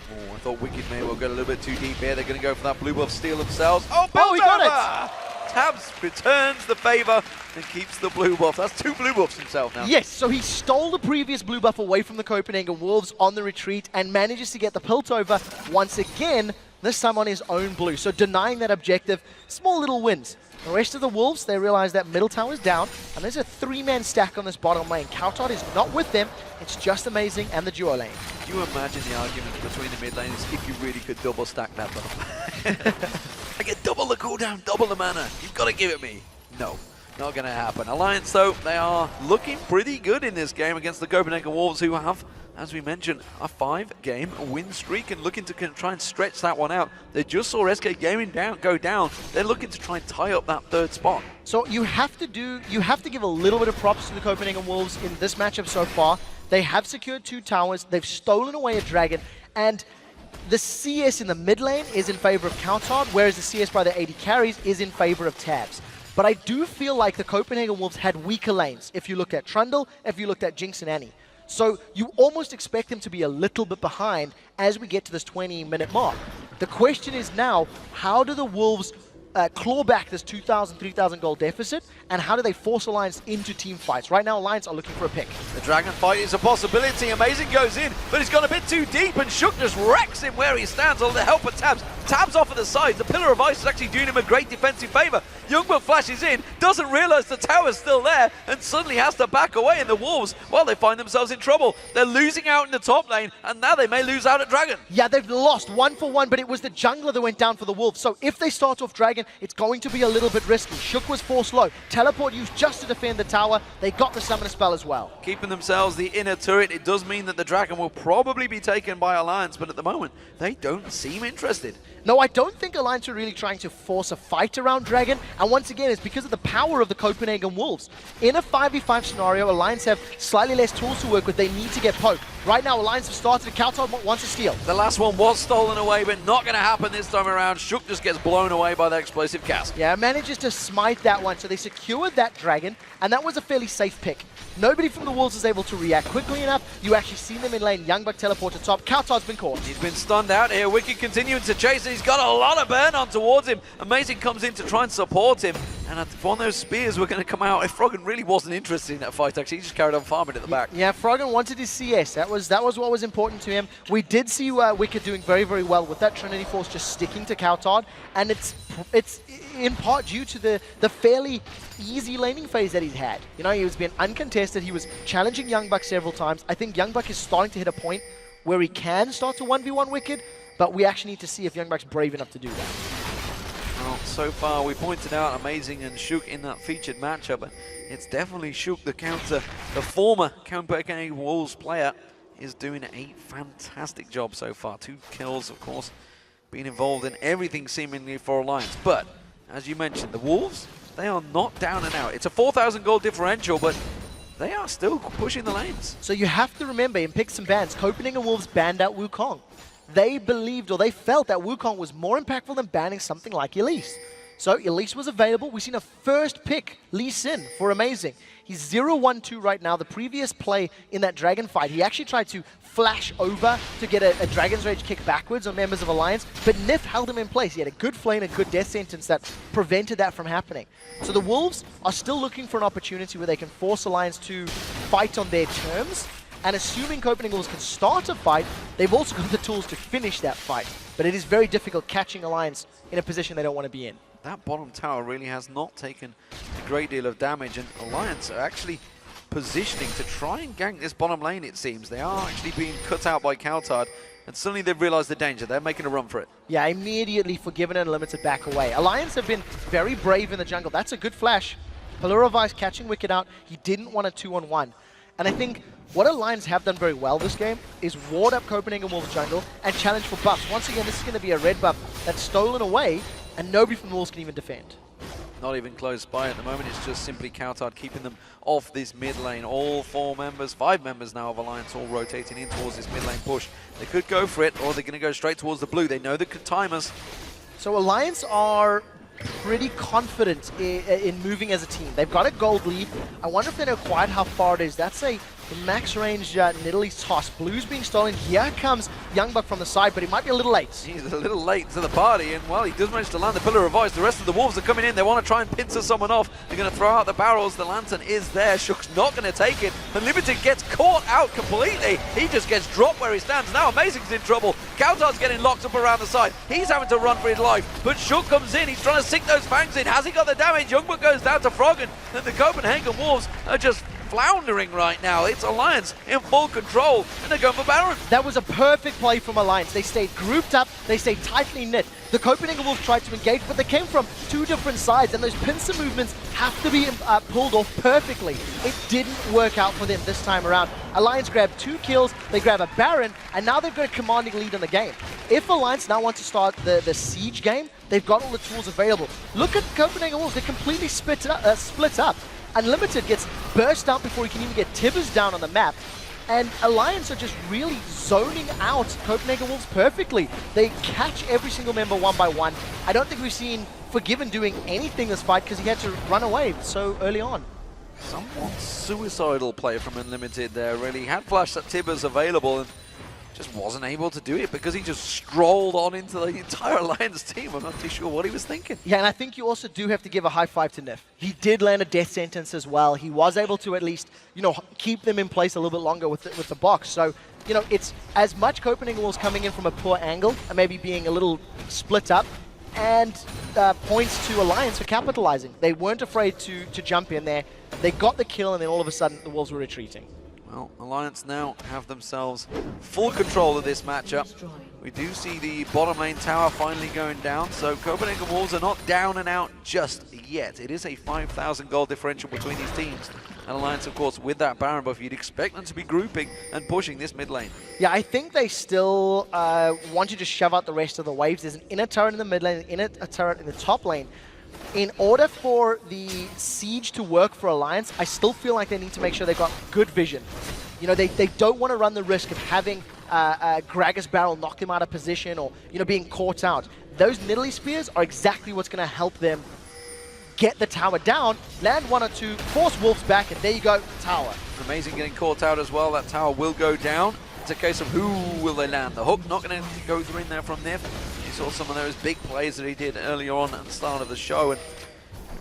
[SPEAKER 1] Oh, I thought Wickd may well get a little bit too deep here. They're going to go for that blue buff steal themselves. Oh,
[SPEAKER 2] he got it!
[SPEAKER 1] Tabzz returns the favor and keeps the blue buff. That's 2 blue buffs himself now.
[SPEAKER 2] Yes, so he stole the previous blue buff away from the Copenhagen Wolves on the retreat and manages to get the Piltover once again, this time on his own blue. So denying that objective, small little wins. The rest of the Wolves, they realize that middle tower is down, and there's a 3-man stack on this bottom lane. cowTard is not with them, it's just Amazing and the duo lane.
[SPEAKER 1] Can you imagine the argument between the mid laners if you really could double stack that buff? I get double the cooldown, double the mana. You've got to give it me. No, not going to happen. Alliance, though, they are looking pretty good in this game against the Copenhagen Wolves, who have, as we mentioned, a 5-game win streak and looking to try and stretch that one out. They just saw SK Gaming go down. They're looking to try and tie up that 3rd spot.
[SPEAKER 2] So you have to give a little bit of props to the Copenhagen Wolves in this matchup so far. They have secured 2 towers, they've stolen away a dragon, and the CS in the mid lane is in favor of cowTard, whereas the CS by the AD carries is in favor of Tabzz. But I do feel like the Copenhagen Wolves had weaker lanes. If you looked at Trundle, if you looked at Jinx and Annie. So you almost expect them to be a little bit behind as we get to this 20-minute mark. The question is now, how do the Wolves claw back this 2,000, 3,000 goal deficit, and how do they force Alliance into team fights? Right now, Alliance are looking for a pick.
[SPEAKER 1] The dragon fight is a possibility. Amazing goes in, but he's gone a bit too deep, and Shook just wrecks him where he stands. All the help of Tabzz. Tabzz off at the sides. The Pillar of Ice is actually doing him a great defensive favor. YoungBuck flashes in, doesn't realize the tower's still there, and suddenly has to back away, and the Wolves, well, they find themselves in trouble. They're losing out in the top lane, and now they may lose out at Dragon.
[SPEAKER 2] Yeah, they've lost 1 for 1, but it was the jungler that went down for the Wolves. So if they start off Dragon, Dragon, it's going to be a little bit risky. Shook was forced low. Teleport used just to defend the tower. They got the Summoner spell as well.
[SPEAKER 1] Keeping themselves the inner turret, it does mean that the Dragon will probably be taken by Alliance, but at the moment, they don't seem interested.
[SPEAKER 2] No, I don't think Alliance are really trying to force a fight around Dragon, and once again, it's because of the power of the Copenhagen Wolves. In a 5v5 scenario, Alliance have slightly less tools to work with. They need to get poked. Right now, Alliance have started. cowTard wants to steal.
[SPEAKER 1] The last one was stolen away, but not going to happen this time around. Shook just gets blown away by that explosive cast.
[SPEAKER 2] Yeah, manages to smite that one, so they secured that Dragon, and that was a fairly safe pick. Nobody from the Wolves is able to react quickly enough. You actually see them in lane. YoungBuck teleport to top. cowTard's been caught.
[SPEAKER 1] He's been stunned out here. Wickd continuing to chase, and he's got a lot of burn on towards him. Amazing comes in to try and support him, and one of those spears were going to come out. If Froggen really wasn't interested in that fight, actually, he just carried on farming at the back.
[SPEAKER 2] Yeah, Froggen wanted his CS. That was what was important to him. We did see Wickd doing very, very well with that Trinity Force just sticking to cowTard, and it's in part due to the fairly easy laning phase that he's had. You know, he was being uncontested. He was challenging YoungBuck several times. I think YoungBuck is starting to hit a point where he can start to 1v1 Wickd, but we actually need to see if YoungBuck's brave enough to do that.
[SPEAKER 1] Well, so far we pointed out Amazing and Shook in that featured matchup, but it's definitely Shook, the former Copenhagen Wolves player, is doing a fantastic job so far. 2 kills, of course, being involved in everything seemingly for Alliance. But, as you mentioned, the Wolves, they are not down and out. It's a 4,000 gold differential, but they are still pushing the lanes.
[SPEAKER 2] So you have to remember, in picks and bans, Copenhagen Wolves banned out Wukong. They believed, or they felt, that Wukong was more impactful than banning something like Elise. So Elise was available. We've seen a first pick, Lee Sin, for Amazing. He's 0-1-2 right now. The previous play in that Dragon fight, he actually tried to flash over to get a Dragon's Rage kick backwards on members of Alliance, but Nyph held him in place. He had a good flame, a good death sentence that prevented that from happening. So the Wolves are still looking for an opportunity where they can force Alliance to fight on their terms, and assuming Copenhagen Wolves can start a fight, they've also got the tools to finish that fight. But it is very difficult catching Alliance in a position they don't want to be in.
[SPEAKER 1] That bottom tower really has not taken a great deal of damage, and Alliance are actually positioning to try and gank this bottom lane, it seems. They are actually being cut out by cowTard, and suddenly they've realized the danger. They're making a run for it. Yeah,
[SPEAKER 2] immediately Forgiven and Limited back away. Alliance have been very brave in the jungle. That's a good flash. Polarivice catching Wickd out. He didn't want a 2-on-1. And I think what Alliance have done very well this game is ward up Copenhagen Wolves jungle and challenge for buffs. Once again, this is going to be a red buff that's stolen away, and nobody from the Wolves can even defend.
[SPEAKER 1] Not even close by at the moment. It's just simply cowTard keeping them off this mid lane. All 5 members now of Alliance all rotating in towards this mid lane push. They could go for it, or they're going to go straight towards the blue. They know they could time us.
[SPEAKER 2] So Alliance are pretty confident in moving as a team. They've got a gold lead. I wonder if they know quite how far it is. That's a max range Nidalee's toss. Blue's being stolen. Here comes YoungBuck from the side, but he might be a little late.
[SPEAKER 1] He's a little late to the party, and well, he does manage to land the Pillar of Ice. The rest of the Wolves are coming in. They want to try and pincer someone off. They're going to throw out the barrels. The Lantern is there. Shook's not going to take it. Unlimited gets caught out completely. He just gets dropped where he stands. Now Amazing's in trouble. cowTard's getting locked up around the side. He's having to run for his life, but Shook comes in. He's trying to sink those fangs in. Has he got the damage? YoungBuck goes down to Froggen, and the Copenhagen Wolves are just floundering right now. It's Alliance in full control, and they're going for Baron.
[SPEAKER 2] That was a perfect play from Alliance. They stayed grouped up, they stayed tightly knit. The Copenhagen Wolves tried to engage, but they came from 2 different sides, and those pincer movements have to be pulled off perfectly. It didn't work out for them this time around. Alliance grabbed 2 kills, they grab a Baron, and now they've got a commanding lead in the game. If Alliance now want to start the siege game, they've got all the tools available. Look at Copenhagen Wolves, they're completely split up. Unlimited gets burst out before he can even get Tabzz down on the map. And Alliance are just really zoning out Copenhagen Wolves perfectly. They catch every single member one by one. I don't think we've seen Forgiven doing anything this fight because he had to run away so early on.
[SPEAKER 1] Somewhat suicidal play from Unlimited there, really. He had flash that Tabzz available and just wasn't able to do it because he just strolled on into the entire Alliance team. I'm not too sure what he was thinking.
[SPEAKER 2] Yeah, and I think you also do have to give a high five to Nyph. He did land a death sentence as well. He was able to at least, you know, keep them in place a little bit longer with the box. So, you know, it's as much Copenhagen Wolves coming in from a poor angle and maybe being a little split up, and points to Alliance for capitalizing. They weren't afraid to jump in there. They got the kill, and then all of a sudden the Wolves were retreating.
[SPEAKER 1] Well, Alliance now have themselves full control of this matchup. We do see the bottom lane tower finally going down, so Copenhagen Wolves are not down and out just yet. It is a 5,000 gold differential between these teams. And Alliance, of course, with that Baron buff, you'd expect them to be grouping and pushing this mid lane.
[SPEAKER 2] Yeah, I think they still want to just shove out the rest of the waves. There's an inner turret in the mid lane, a turret in the top lane. In order for the siege to work for Alliance, I still feel like they need to make sure they've got good vision. You know, they don't want to run the risk of having Gragas barrel knock them out of position or, you know, being caught out. Those Nidalee spears are exactly what's going to help them get the tower down, land 1 or 2, force Wolves back, and there you go, tower.
[SPEAKER 1] Amazing getting caught out as well. That tower will go down. It's a case of who will they land. The hook not going to go through in there from Nyph. You saw some of those big plays that he did earlier on at the start of the show, and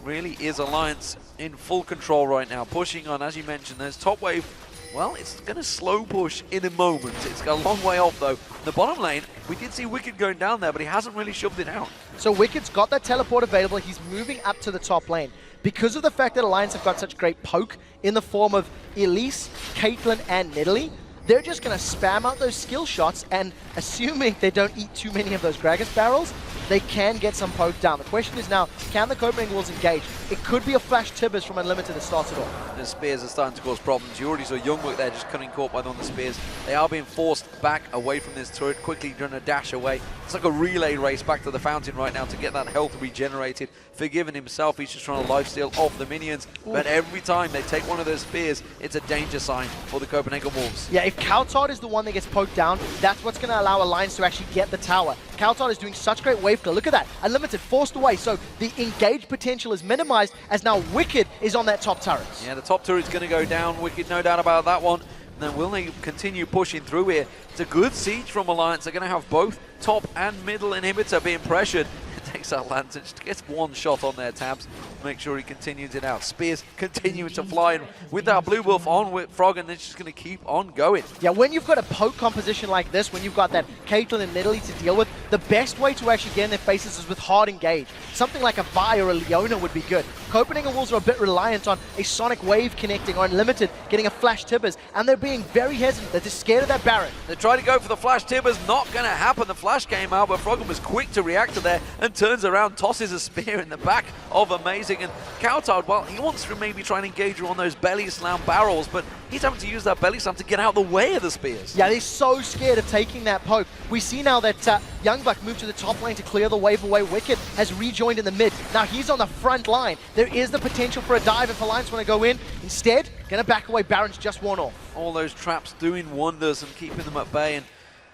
[SPEAKER 1] really is Alliance in full control right now, pushing on, as you mentioned. There's top wave. Well, it's going to slow push in a moment. It's got a long way off, though. The bottom lane, we did see Wickd going down there, but he hasn't really shoved it out.
[SPEAKER 2] So Wicked's got that teleport available. He's moving up to the top lane. Because of the fact that Alliance have got such great poke in the form of Elise, Caitlyn, and Nidalee, they're just going to spam out those skill shots, and assuming they don't eat too many of those Gragas barrels, they can get some poke down. The question is now, can the Copenhagen Wolves engage? It could be a flash Tabzz from Unlimited that starts it off.
[SPEAKER 1] The spears are starting to cause problems. You already saw YoungBuck there just cutting caught by one of the spears. They are being forced back away from this turret, quickly trying to dash away. It's like a relay race back to the fountain right now to get that health regenerated. Forgiven himself, he's just trying to lifesteal off the minions. Ooh. But every time they take one of those spears, it's a danger sign for the Copenhagen Wolves.
[SPEAKER 2] Yeah, if cowTard is the one that gets poked down, that's what's going to allow Alliance to actually get the tower. cowTard is doing such great wave clear. Look at that. Unlimited forced away, so the engage potential is minimized as now Wickd is on that top turret.
[SPEAKER 1] Yeah, the top turret's going to go down. Wickd, no doubt about that one. And then will they continue pushing through here? It's a good siege from Alliance. They're going to have both top and middle inhibitor being pressured. It takes that lantern, just gets one shot on their Tabzz. Make sure he continues it out. Spears continuing to fly, and with that blue buff on with Froggen, they're just going to keep on going.
[SPEAKER 2] Yeah, when you've got a poke composition like this, when you've got that Caitlyn and Nidalee to deal with, the best way to actually get in their faces is with hard engage. Something like a Vi or a Leona would be good. Copenhagen Wolves are a bit reliant on a Sonic Wave connecting or Unlimited getting a flash Tabzz, and they're being very hesitant. They're just scared of that Baron.
[SPEAKER 1] They tried to go for the flash Tabzz, not going to happen. The flash came out, but Froggen was quick to react to there and turns around, tosses a spear in the back of Amazing. And cowTard, well, he wants to maybe try and engage her on those belly slam barrels, but he's having to use that belly slam to get out of the way of the spears.
[SPEAKER 2] Yeah, they're so scared of taking that poke. We see now that YoungBuck moved to the top lane to clear the wave away. Wickd has rejoined in the mid. Now he's on the front line. There is the potential for a dive if Alliance want to go in. Instead, going to back away. Baron's just one off.
[SPEAKER 1] All those traps doing wonders and keeping them at bay. And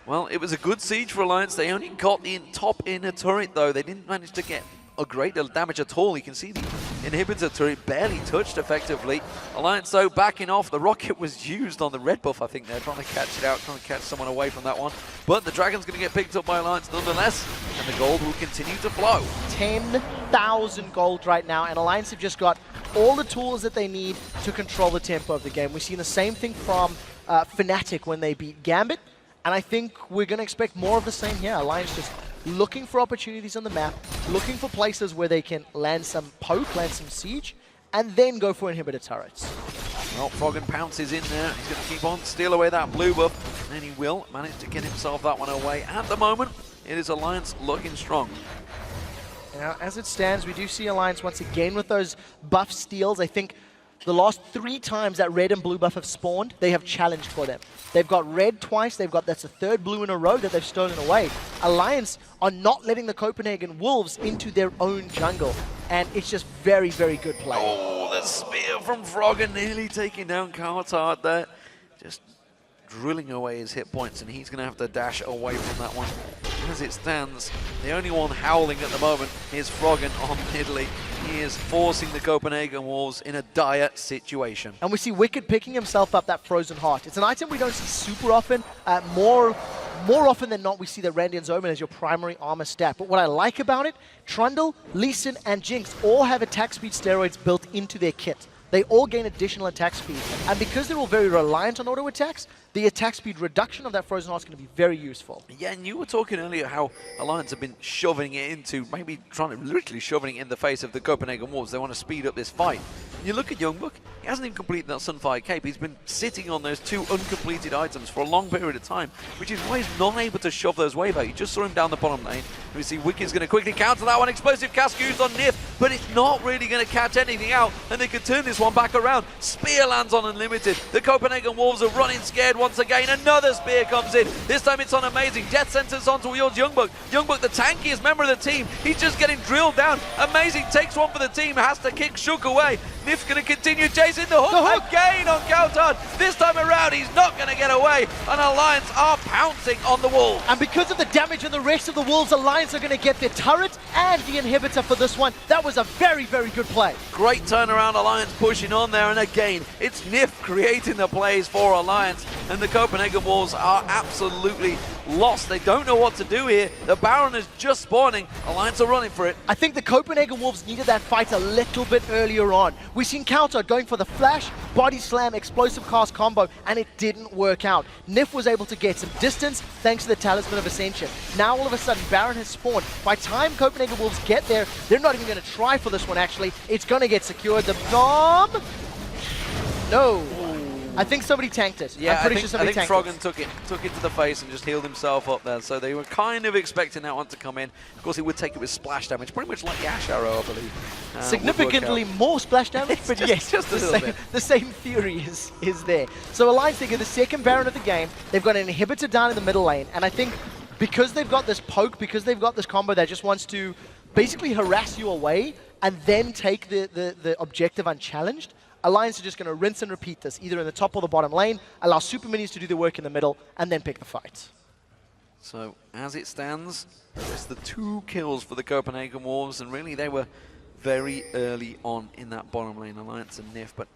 [SPEAKER 1] well, it was a good siege for Alliance. They only got the top inner turret, though. They didn't manage to get a great deal of damage at all. You can see the inhibitor turret barely touched effectively. Alliance, though, backing off. The rocket was used on the red buff, I think. They're trying to catch it out, trying to catch someone away from that one. But the Dragon's going to get picked up by Alliance nonetheless, and the gold will continue to flow.
[SPEAKER 2] 10,000 gold right now, and Alliance have just got all the tools that they need to control the tempo of the game. We've seen the same thing from Fnatic when they beat Gambit, and I think we're going to expect more of the same here. Alliance just looking for opportunities on the map, looking for places where they can land some poke, land some siege, and then go for inhibitor turrets.
[SPEAKER 1] Well, Froggen pounces in there. He's going to keep on, steal away that blue buff, and he will manage to get himself that one away. At the moment, it is Alliance looking strong.
[SPEAKER 2] Now, as it stands, we do see Alliance once again with those buff steals. I think the last 3 times that red and blue buff have spawned, they have challenged for them. They've got red twice, that's a 3rd blue in a row that they've stolen away. Alliance are not letting the Copenhagen Wolves into their own jungle, and it's just very, very good play.
[SPEAKER 1] Oh, the spear from Froggen nearly taking down cowTard there. Just drilling away his hit points, and he's going to have to dash away from that one. As it stands, the only one howling at the moment is Froggen on Nidalee. He is forcing the Copenhagen Wolves in a dire situation.
[SPEAKER 2] And we see Wickd picking himself up that Frozen Heart. It's an item we don't see super often. More often than not, we see the Randian's Omen as your primary armor stat. But what I like about it, Trundle, Elise, and Jinx all have attack speed steroids built into their kit. they all gain additional attack speed. And because they're all very reliant on auto attacks, the attack speed reduction of that Frozen Heart is going to be very useful.
[SPEAKER 1] Yeah, and you were talking earlier how Alliance have been shoving it into, maybe trying to literally shoving it in the face of the Copenhagen Wolves. They want to speed up this fight. And you look at YoungBuck, he hasn't even completed that Sunfire Cape. He's been sitting on those 2 uncompleted items for a long period of time, which is why he's not able to shove those wave out. You just saw him down the bottom lane. We see Wickid's going to quickly counter that one. Explosive Cask used on Nyph, but it's not really going to catch anything out, and they could turn this one back around. Spear lands on Unlimited. The Copenhagen Wolves are running scared once again. Another spear comes in. This time it's on Amazing. Death sentence on towards YoungBuck. YoungBuck, the tankiest member of the team. He's just getting drilled down. Amazing takes one for the team. Has to kick Shook away. Nyph going to continue chasing the hook again on cowTard. This time around, he's not going to get away. And Alliance are pouncing on the Wolves.
[SPEAKER 2] And because of the damage and the rest of the Wolves, Alliance are going to get their turret and the inhibitor for this one. That was a very, very good play.
[SPEAKER 1] Great turnaround, Alliance pushing on there. And again, it's Nyph creating the plays for Alliance. And the Copenhagen Wolves are absolutely lost. They don't know what to do here. The Baron is just spawning. Alliance are running for it.
[SPEAKER 2] I think the Copenhagen Wolves needed that fight a little bit earlier on. We've seen cowTard going for the flash, body slam, explosive cast combo, and it didn't work out. Nyph was able to get some distance thanks to the Talisman of Ascension. Now all of a sudden Baron has spawned. By the time Copenhagen Wolves get there, they're not even going to try for this one actually. It's going to get secured. The bomb? No. I think somebody tanked it.
[SPEAKER 1] Yeah,
[SPEAKER 2] I'm pretty sure somebody tanked
[SPEAKER 1] Froggen
[SPEAKER 2] it.
[SPEAKER 1] took it to the face and just healed himself up there. So they were kind of expecting that one to come in. Of course, he would take it with splash damage, pretty much like the Ash Arrow, I believe.
[SPEAKER 2] Significantly more splash damage, but yes,
[SPEAKER 1] just a little bit.
[SPEAKER 2] The same theory is there. So Alliance, they get the second Baron of the game. They've got an inhibitor down in the middle lane, and I think because they've got this poke, because they've got this combo that just wants to basically harass you away and then take the objective unchallenged, Alliance are just going to rinse and repeat this, either in the top or the bottom lane, allow super minions to do the work in the middle, and then pick the fight.
[SPEAKER 1] So, as it stands, it's the 2 kills for the Copenhagen Wolves, and really they were very early on in that bottom lane, Alliance and Nyph. But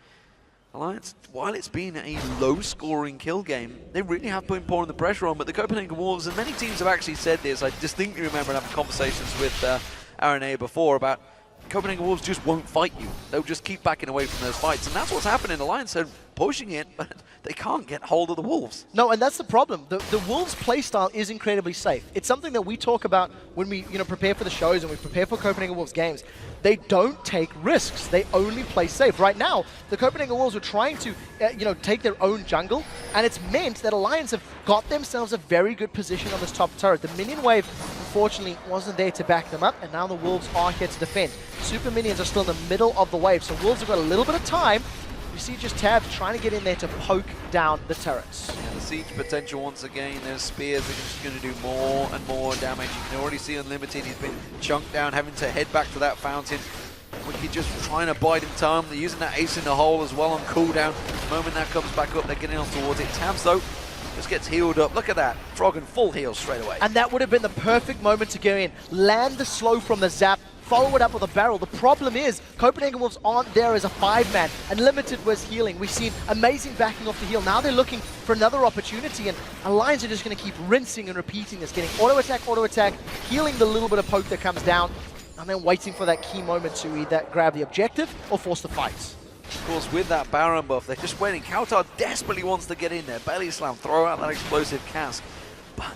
[SPEAKER 1] Alliance, while it's been a low-scoring kill game, they really have been pouring the pressure on, but the Copenhagen Wolves, and many teams have actually said this, I distinctly remember having conversations with Irelia before about Copenhagen Wolves just won't fight you. They'll just keep backing away from those fights. And that's what's happening. Alliance are pushing it, but they can't get hold of the Wolves.
[SPEAKER 2] No, and that's the problem. The Wolves playstyle is incredibly safe. It's something that we talk about when we prepare for the shows and we prepare for Copenhagen Wolves games. They don't take risks. They only play safe. Right now, the Copenhagen Wolves are trying to take their own jungle, and it's meant that Alliance have got themselves a very good position on this top turret. The minion wave, unfortunately, wasn't there to back them up, and now the Wolves are here to defend. Super minions are still in the middle of the wave, so Wolves have got a little bit of time. You see just Tabzz trying to get in there to poke down the turrets.
[SPEAKER 1] Yeah, the siege potential once again. There's spears that are just going to do more and more damage. You can already see Unlimited. He's been chunked down, having to head back to that fountain. Wickd just trying to bide in time. They're using that ace in the hole as well on cooldown. The moment that comes back up, they're getting on towards it. Tabzz, though, just gets healed up. Look at that. Froggen full heal straight away.
[SPEAKER 2] And that would have been the perfect moment to go in. Land the slow from the zap. Follow it up with a barrel. The problem is Copenhagen Wolves aren't there as a 5-man. Unlimited was healing. We've seen Amazing backing off the heal. Now they're looking for another opportunity, and Alliance are just going to keep rinsing and repeating this, getting auto attack, healing the little bit of poke that comes down, and then waiting for that key moment to either grab the objective or force the fight.
[SPEAKER 1] Of course, with that Baron buff, they're just waiting. cowTard desperately wants to get in there. Belly slam, throw out that explosive cask, but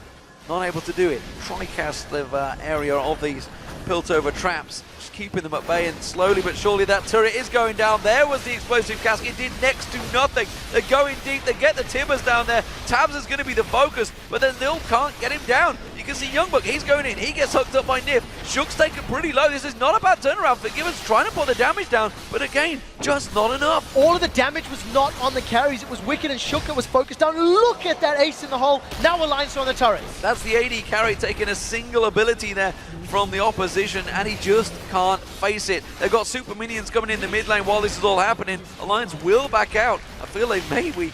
[SPEAKER 1] not able to do it. Tri-cast the area of these Piltover traps, just keeping them at bay, and slowly but surely that turret is going down. There was the explosive cask. It did next to nothing. They're going deep. They get the Timbers down there. Tabzz is going to be the focus, but they still can't get him down. You can see YoungBuck, he's going in. He gets hooked up by Nyph. Shook's taken pretty low. This is not a bad turnaround for Gibbons, trying to put the damage down, but again, just not enough.
[SPEAKER 2] All of the damage was not on the carries. It was Wickd and Shook that was focused down. Look at that ace in the hole. Now Alliance are on the turret.
[SPEAKER 1] That's the AD carry taking a single ability there from the opposition, and he just can't face it. They've got super minions coming in the mid lane while this is all happening. Alliance will back out. I feel they maybe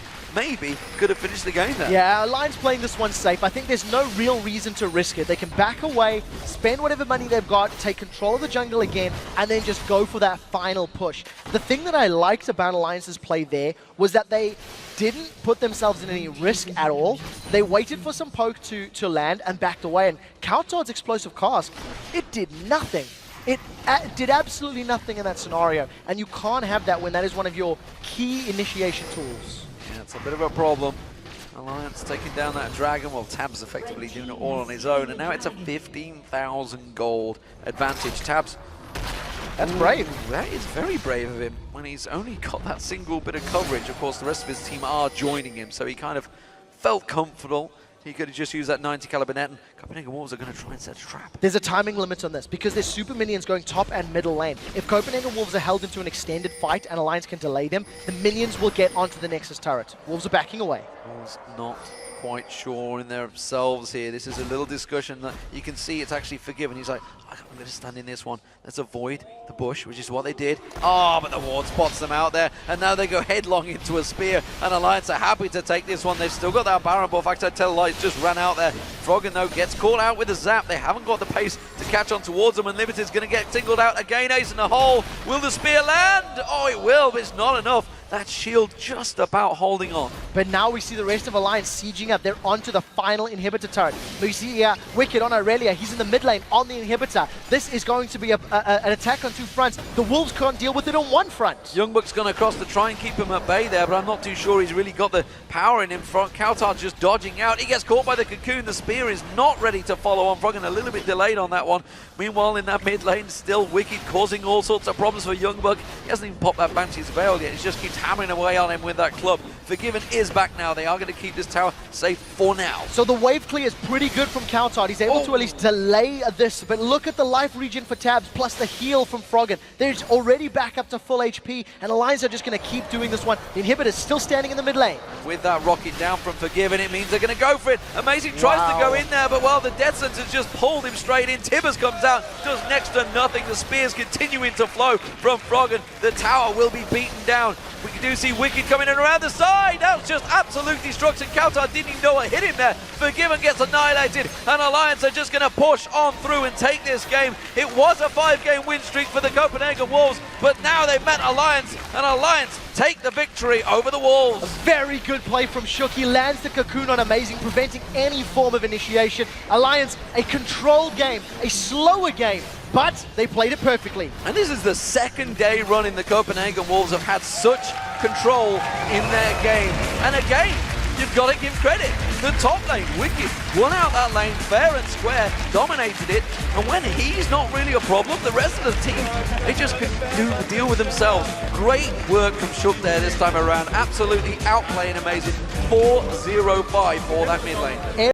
[SPEAKER 1] could have finished the game there.
[SPEAKER 2] Yeah, Alliance playing this one safe. I think there's no real reason to risk it. They can back away, spend whatever money they've got, take control of the jungle again, and then just go for that final push. The thing that I liked about Alliance's play there was that they didn't put themselves in any risk at all. They waited for some poke to land and backed away, and cowTard's explosive cast, it did nothing. It did absolutely nothing in that scenario, and you can't have that when that is one of your key initiation tools.
[SPEAKER 1] Yeah, it's a bit of a problem. Alliance taking down that dragon, well, Tabzz effectively doing it all on his own, and now it's a 15,000 gold advantage. Tabzz,
[SPEAKER 2] that's brave.
[SPEAKER 1] That is very brave of him when he's only got that single bit of coverage. Of course, the rest of his team are joining him, so he kind of felt comfortable. He could have just used that 90 caliber net, and Copenhagen Wolves are going to try and set a trap.
[SPEAKER 2] There's a timing limit on this because there's super minions going top and middle lane. If Copenhagen Wolves are held into an extended fight and Alliance can delay them, the minions will get onto the Nexus turret. Wolves are backing away.
[SPEAKER 1] Wolves not quite sure in themselves here. This is a little discussion that you can see it's actually forgiven. He's like, I'm going to stand in this one. Let's avoid the bush, which is what they did. Oh, but the ward spots them out there, and now they go headlong into a spear, and Alliance are happy to take this one. They've still got that Baron buff. Actually, Light just ran out there. Froggen, though, gets caught out with a zap. They haven't got the pace to catch on towards them, and Limited's going to get singled out again. Ace in the hole. Will the spear land? Oh, it will, but it's not enough. That shield just about holding on.
[SPEAKER 2] But now we see the rest of Alliance sieging up. They're onto the final inhibitor turret. We see Wickd on Irelia. He's in the mid lane on the inhibitor. This is going to be an attack on two fronts. The Wolves can't deal with it on one front.
[SPEAKER 1] YoungBuck's going to cross to try and keep him at bay there, but I'm not too sure he's really got the power in him front. cowTard just dodging out. He gets caught by the cocoon. The spear is not ready to follow on. Froggen a little bit delayed on that one. Meanwhile, in that mid lane, still Wickd causing all sorts of problems for YoungBuck. He hasn't even popped that Banshee's Veil yet. He just keeps hammering away on him with that club. Forgiven is back now. They are going to keep this tower safe for now.
[SPEAKER 2] So the wave clear is pretty good from cowTard. He's able to at least delay this, but look at the life regen for Tabzz plus the heal from Froggen. They're already back up to full HP, and Alliance are just going to keep doing this one. The inhibitor's still standing in the mid lane.
[SPEAKER 1] With that rocket down from Forgiven, it means they're going to go for it. Amazing tries to go in there, but well, the Death Sentence just pulled him straight in. Tabzz comes out, does next to nothing. The spears continuing to flow from Froggen. The tower will be beaten down. We do see Wickd coming in around the side. That was just absolute destruction. cowTard didn't even know what hit him there. Forgiven gets annihilated, and Alliance are just going to push on through and take this game. It was a 5-game win streak for the Copenhagen Wolves, but now they've met Alliance, and Alliance take the victory over the Wolves.
[SPEAKER 2] A very good play from Shook. He lands the cocoon on Amazing, preventing any form of initiation. Alliance, a controlled game, a slower game, but they played it perfectly.
[SPEAKER 1] And this is the second day running the Copenhagen Wolves have had such control in their game. And again, you've got to give credit. The top lane, Wickd, won out that lane fair and square, dominated it, and when he's not really a problem, the rest of the team, they just can deal with themselves. Great work from Shook there this time around. Absolutely outplaying Amazing. 4-0-5 for that mid lane.